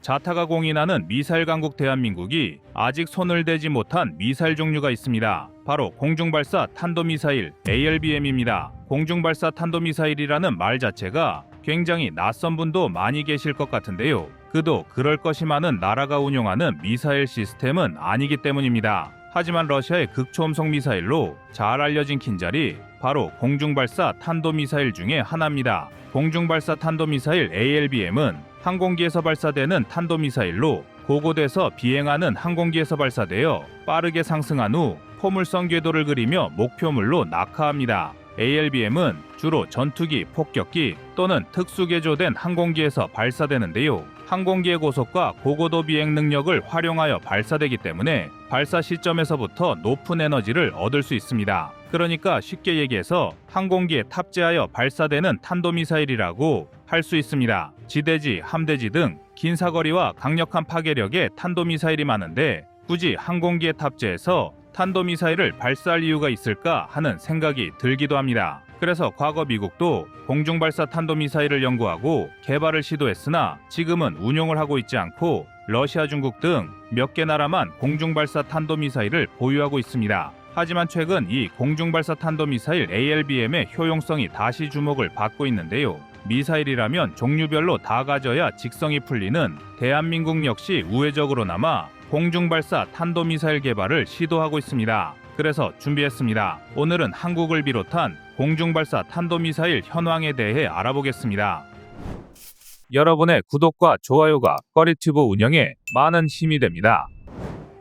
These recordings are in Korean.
자타가 공인하는 미사일 강국 대한민국이 아직 손을 대지 못한 미사일 종류가 있습니다. 바로 공중발사 탄도미사일 ALBM입니다. 공중발사 탄도미사일이라는 말 자체가 굉장히 낯선 분도 많이 계실 것 같은데요. 그도 그럴 것이 많은 나라가 운용하는 미사일 시스템은 아니기 때문입니다. 하지만 러시아의 극초음속 미사일로 잘 알려진 킨잘이 바로 공중발사 탄도미사일 중에 하나입니다. 공중발사 탄도미사일 ALBM은 항공기에서 발사되는 탄도미사일로 고고돼서 비행하는 항공기에서 발사되어 빠르게 상승한 후 포물선 궤도를 그리며 목표물로 낙하합니다. ALBM은 주로 전투기, 폭격기 또는 특수개조된 항공기에서 발사되는데요. 항공기의 고속과 고고도 비행 능력을 활용하여 발사되기 때문에 발사 시점에서부터 높은 에너지를 얻을 수 있습니다. 그러니까 쉽게 얘기해서 항공기에 탑재하여 발사되는 탄도미사일이라고 할 수 있습니다. 지대지, 함대지 등 긴 사거리와 강력한 파괴력의 탄도미사일이 많은데 굳이 항공기에 탑재해서 탄도미사일을 발사할 이유가 있을까 하는 생각이 들기도 합니다. 그래서 과거 미국도 공중발사 탄도미사일을 연구하고 개발을 시도했으나 지금은 운용을 하고 있지 않고 러시아, 중국 등 몇 개 나라만 공중발사 탄도미사일을 보유하고 있습니다. 하지만 최근 이 공중발사 탄도미사일 ALBM의 효용성이 다시 주목을 받고 있는데요. 미사일이라면 종류별로 다 가져야 직성이 풀리는 대한민국 역시 우회적으로나마 공중발사 탄도미사일 개발을 시도하고 있습니다. 그래서 준비했습니다. 오늘은 한국을 비롯한 공중발사 탄도미사일 현황에 대해 알아보겠습니다. 여러분의 구독과 좋아요가 꺼리튜브 운영에 많은 힘이 됩니다.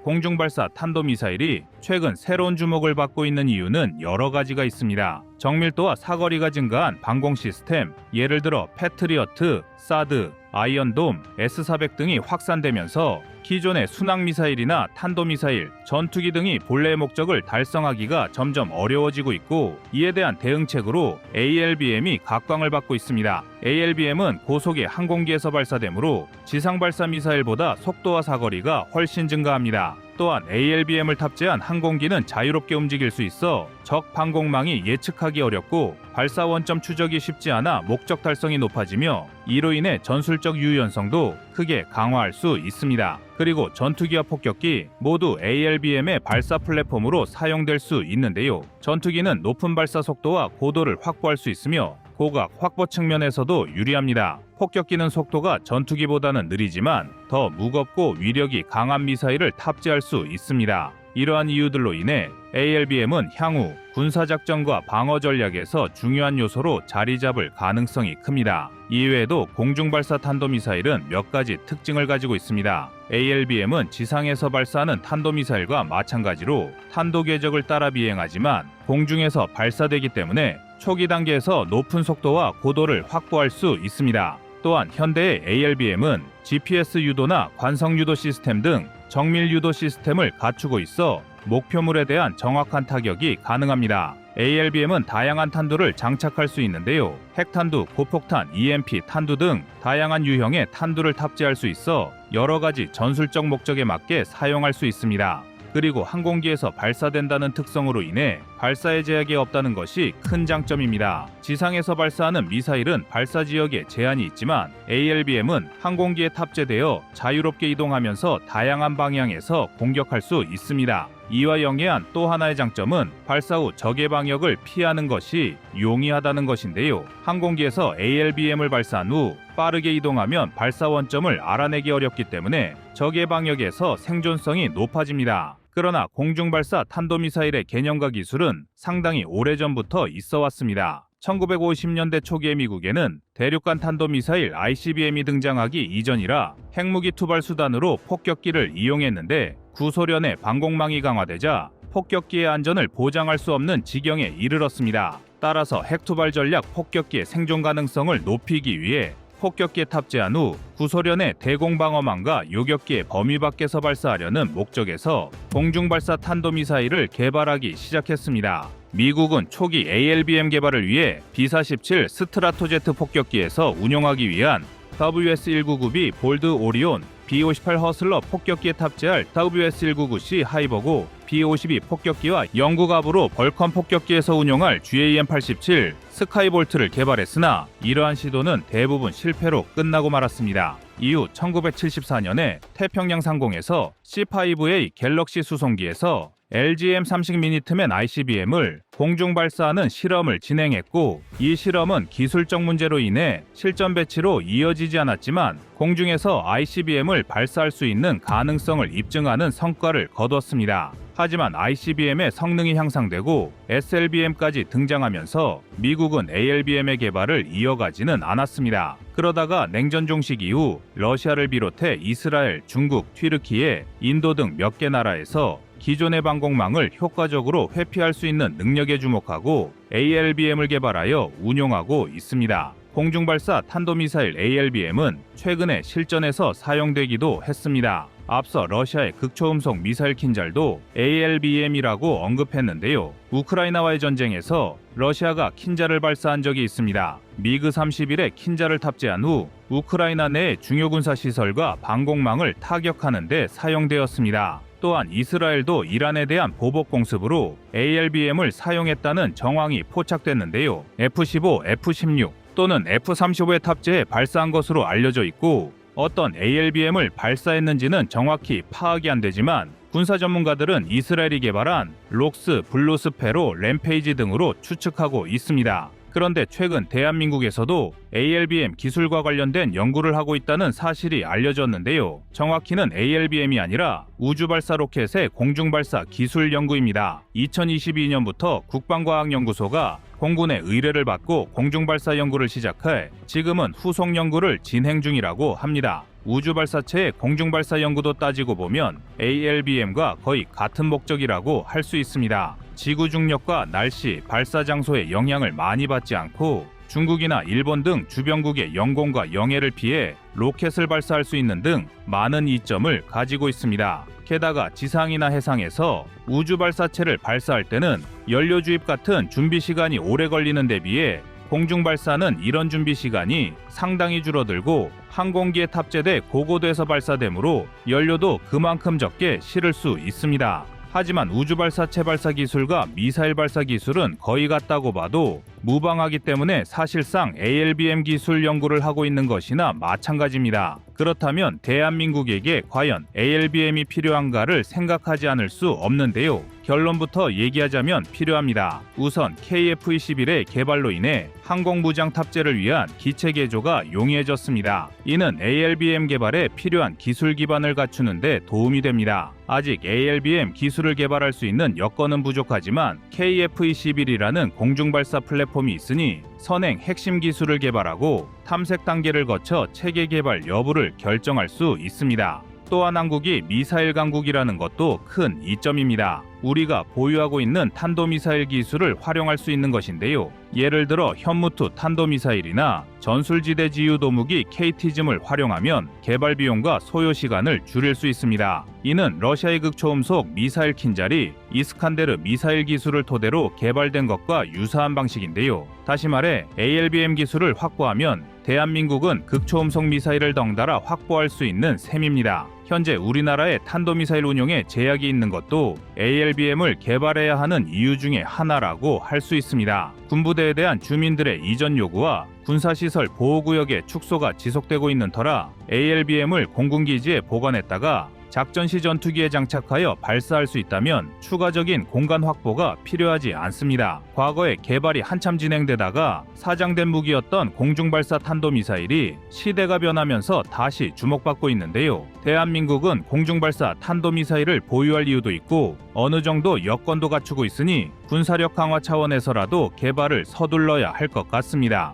공중발사 탄도미사일이 최근 새로운 주목을 받고 있는 이유는 여러 가지가 있습니다. 정밀도와 사거리가 증가한 방공 시스템, 예를 들어 패트리어트, 사드, 아이언돔, S400 등이 확산되면서 기존의 순항미사일이나 탄도미사일, 전투기 등이 본래의 목적을 달성하기가 점점 어려워지고 있고 이에 대한 대응책으로 ALBM이 각광을 받고 있습니다. ALBM은 고속의 항공기에서 발사되므로 지상 발사 미사일보다 속도와 사거리가 훨씬 증가합니다. 또한 ALBM을 탑재한 항공기는 자유롭게 움직일 수 있어 적 방공망이 예측하기 어렵고 발사 원점 추적이 쉽지 않아 목적 달성이 높아지며 이로 인해 전술적 유연성도 크게 강화할 수 있습니다. 그리고 전투기와 폭격기 모두 ALBM의 발사 플랫폼으로 사용될 수 있는데요. 전투기는 높은 발사 속도와 고도를 확보할 수 있으며 고각 확보 측면에서도 유리합니다. 폭격기는 속도가 전투기보다는 느리지만 더 무겁고 위력이 강한 미사일을 탑재할 수 있습니다. 이러한 이유들로 인해 ALBM은 향후 군사작전과 방어 전략에서 중요한 요소로 자리 잡을 가능성이 큽니다. 이외에도 공중발사 탄도미사일은 몇 가지 특징을 가지고 있습니다. ALBM은 지상에서 발사하는 탄도미사일과 마찬가지로 탄도 궤적을 따라 비행하지만 공중에서 발사되기 때문에 초기 단계에서 높은 속도와 고도를 확보할 수 있습니다. 또한 현대의 ALBM은 GPS 유도나 관성 유도 시스템 등 정밀 유도 시스템을 갖추고 있어 목표물에 대한 정확한 타격이 가능합니다. ALBM은 다양한 탄두를 장착할 수 있는데요. 핵탄두, 고폭탄, EMP 탄두 등 다양한 유형의 탄두를 탑재할 수 있어 여러 가지 전술적 목적에 맞게 사용할 수 있습니다. 그리고 항공기에서 발사된다는 특성으로 인해 발사에 제약이 없다는 것이 큰 장점입니다. 지상에서 발사하는 미사일은 발사 지역에 제한이 있지만 ALBM은 항공기에 탑재되어 자유롭게 이동하면서 다양한 방향에서 공격할 수 있습니다. 이와 영해한 또 하나의 장점은 발사 후 적의 방역을 피하는 것이 용이하다는 것인데요. 항공기에서 ALBM을 발사한 후 빠르게 이동하면 발사 원점을 알아내기 어렵기 때문에 적의 방역에서 생존성이 높아집니다. 그러나 공중발사 탄도미사일의 개념과 기술은 상당히 오래전부터 있어 왔습니다. 1950년대 초기의 미국에는 대륙간 탄도미사일 ICBM이 등장하기 이전이라 핵무기 투발 수단으로 폭격기를 이용했는데 구소련의 방공망이 강화되자 폭격기의 안전을 보장할 수 없는 지경에 이르렀습니다. 따라서 핵투발 전략 폭격기의 생존 가능성을 높이기 위해 폭격기에 탑재한 후 구소련의 대공방어망과 요격기의 범위 밖에서 발사하려는 목적에서 공중발사 탄도미사일을 개발하기 시작했습니다. 미국은 초기 ALBM 개발을 위해 B-47 스트라토제트 폭격기에서 운용하기 위한 WS-199B 볼드 오리온, B-58 허슬러 폭격기에 탑재할 WS-199C 하이버고, B-52 폭격기와 영구갑으로 벌컨 폭격기에서 운용할 GAM-87 스카이볼트를 개발했으나 이러한 시도는 대부분 실패로 끝나고 말았습니다. 이후 1974년에 태평양 상공에서 C5A 갤럭시 수송기에서 LGM-30 미니트맨 ICBM을 공중 발사하는 실험을 진행했고, 이 실험은 기술적 문제로 인해 실전 배치로 이어지지 않았지만 공중에서 ICBM을 발사할 수 있는 가능성을 입증하는 성과를 거두었습니다. 하지만 ICBM의 성능이 향상되고 SLBM까지 등장하면서 미국은 ALBM의 개발을 이어가지는 않았습니다. 그러다가 냉전 종식 이후 러시아를 비롯해 이스라엘, 중국, 튀르키예, 인도 등 몇 개 나라에서 기존의 방공망을 효과적으로 회피할 수 있는 능력에 주목하고 ALBM을 개발하여 운용하고 있습니다. 공중발사 탄도미사일 ALBM은 최근에 실전에서 사용되기도 했습니다. 앞서 러시아의 극초음속 미사일 킨잘도 ALBM이라고 언급했는데요. 우크라이나와의 전쟁에서 러시아가 킨잘을 발사한 적이 있습니다. 미그 31에 킨잘을 탑재한 후 우크라이나 내 중요 군사 시설과 방공망을 타격하는 데 사용되었습니다. 또한 이스라엘도 이란에 대한 보복 공습으로 ALBM을 사용했다는 정황이 포착됐는데요. F-15, F-16 또는 F-35에 탑재해 발사한 것으로 알려져 있고, 어떤 ALBM을 발사했는지는 정확히 파악이 안 되지만 군사 전문가들은 이스라엘이 개발한 록스, 블루스페로, 램페이지 등으로 추측하고 있습니다. 그런데 최근 대한민국에서도 ALBM 기술과 관련된 연구를 하고 있다는 사실이 알려졌는데요. 정확히는 ALBM이 아니라 우주발사 로켓의 공중발사 기술 연구입니다. 2022년부터 국방과학연구소가 공군의 의뢰를 받고 공중발사 연구를 시작해 지금은 후속 연구를 진행 중이라고 합니다. 우주발사체의 공중발사 연구도 따지고 보면 ALBM과 거의 같은 목적이라고 할 수 있습니다. 지구 중력과 날씨, 발사 장소에 영향을 많이 받지 않고 중국이나 일본 등 주변국의 영공과 영해를 피해 로켓을 발사할 수 있는 등 많은 이점을 가지고 있습니다. 게다가 지상이나 해상에서 우주 발사체를 발사할 때는 연료 주입 같은 준비 시간이 오래 걸리는 데 비해 공중 발사는 이런 준비 시간이 상당히 줄어들고 항공기에 탑재돼 고고도에서 발사되므로 연료도 그만큼 적게 실을 수 있습니다. 하지만 우주발사체 발사 기술과 미사일 발사 기술은 거의 같다고 봐도 무방하기 때문에 사실상 ALBM 기술 연구를 하고 있는 것이나 마찬가지입니다. 그렇다면 대한민국에게 과연 ALBM이 필요한가를 생각하지 않을 수 없는데요. 결론부터 얘기하자면 필요합니다. 우선 KF-21의 개발로 인해 항공무장 탑재를 위한 기체 개조가 용이해졌습니다. 이는 ALBM 개발에 필요한 기술 기반을 갖추는 데 도움이 됩니다. 아직 ALBM 기술을 개발할 수 있는 여건은 부족하지만 KF-21이라는 공중발사 플랫폼이 있으니 선행 핵심 기술을 개발하고 탐색 단계를 거쳐 체계 개발 여부를 결정할 수 있습니다. 또한 한국이 미사일 강국이라는 것도 큰 이점입니다. 우리가 보유하고 있는 탄도미사일 기술을 활용할 수 있는 것인데요. 예를 들어 현무투 탄도미사일이나 전술지대 지유도무기 KT즘을 활용하면 개발 비용과 소요 시간을 줄일 수 있습니다. 이는 러시아의 극초음속 미사일 킨잘이 이스칸데르 미사일 기술을 토대로 개발된 것과 유사한 방식인데요. 다시 말해 ALBM 기술을 확보하면 대한민국은 극초음속 미사일을 덩달아 확보할 수 있는 셈입니다. 현재 우리나라의 탄도미사일 운용에 제약이 있는 것도 ALBM을 개발해야 하는 이유 중에 하나라고 할 수 있습니다. 군부대에 대한 주민들의 이전 요구와 군사시설 보호구역의 축소가 지속되고 있는 터라 ALBM을 공군기지에 보관했다가 작전 시 전투기에 장착하여 발사할 수 있다면 추가적인 공간 확보가 필요하지 않습니다. 과거에 개발이 한참 진행되다가 사장된 무기였던 공중발사 탄도미사일이 시대가 변하면서 다시 주목받고 있는데요. 대한민국은 공중발사 탄도미사일을 보유할 이유도 있고 어느 정도 여건도 갖추고 있으니 군사력 강화 차원에서라도 개발을 서둘러야 할 것 같습니다.